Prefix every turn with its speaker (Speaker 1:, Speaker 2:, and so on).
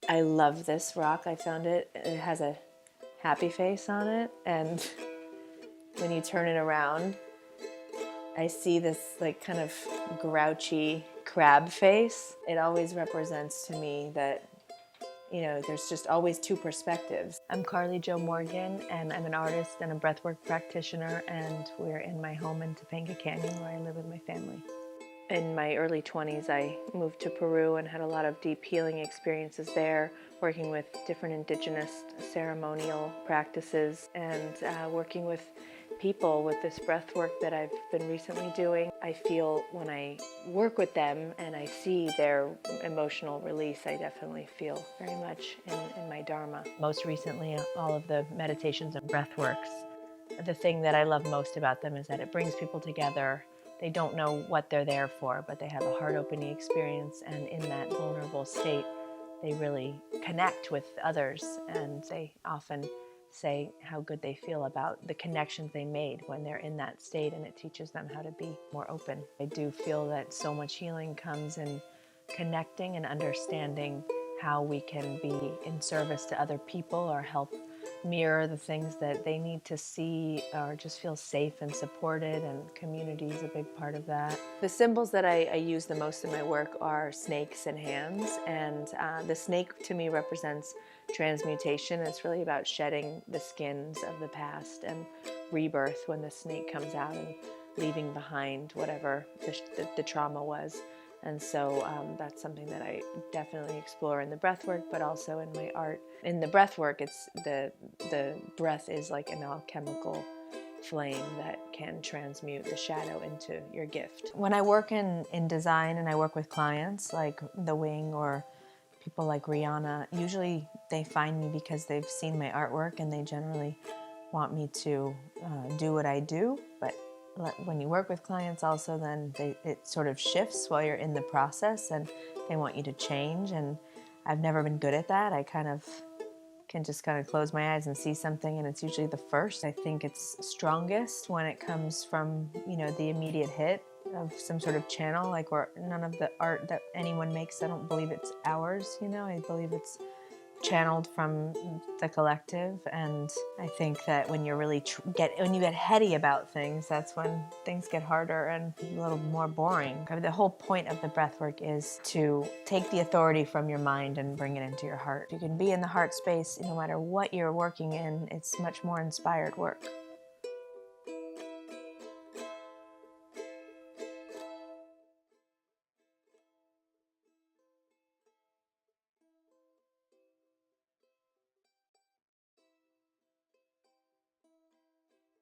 Speaker 1: I love this rock. I found it. It has a happy face on it, and when you turn it around, I see this like kind of grouchy crab face. It always represents to me that, you know, there's just always two perspectives. I'm Carly Jo Morgan, and I'm an artist and a breathwork practitioner, and we're in my home in Topanga Canyon where I live with my family. In my early 20s, I moved to Peru and had a lot of deep healing experiences there, working with different indigenous ceremonial practices and working with people with this breath work that I've been recently doing. I feel when I work with them and I see their emotional release, I definitely feel very much in my Dharma. Most recently, all of the meditations and breath works. The thing that I love most about them is that it brings people together. They don't know what they're there for, but they have a heart-opening experience, and in that vulnerable state, they really connect with others, and they often say how good they feel about the connections they made when they're in that state, and it teaches them how to be more open. I do feel that so much healing comes in connecting and understanding how we can be in service to other people or help mirror the things that they need to see or just feel safe and supported, and community is a big part of that. The symbols that I use the most in my work are snakes and hands, and the snake to me represents transmutation. It's really about shedding the skins of the past and rebirth when the snake comes out and leaving behind whatever the trauma was. And so that's something that I definitely explore in the breath work, but also in my art. In the breath work, it's the breath is like an alchemical flame that can transmute the shadow into your gift. When I work in design and I work with clients like The Wing or people like Rihanna, usually they find me because they've seen my artwork and they generally want me to do what I do. But when you work with clients also, then it sort of shifts while you're in the process and they want you to change, and I've never been good at that. I can just kind of close my eyes and see something, and it's usually the first. I think it's strongest when it comes from, you know, the immediate hit of some sort of channel, like where none of the art that anyone makes, I don't believe it's ours, you know, I believe it's channeled from the collective. And I think that when you're really when you get heady about things, that's when things get harder and a little more boring. The whole point of the breath work is to take the authority from your mind and bring it into your heart. You can be in the heart space no matter what you're working in. It's much more inspired work.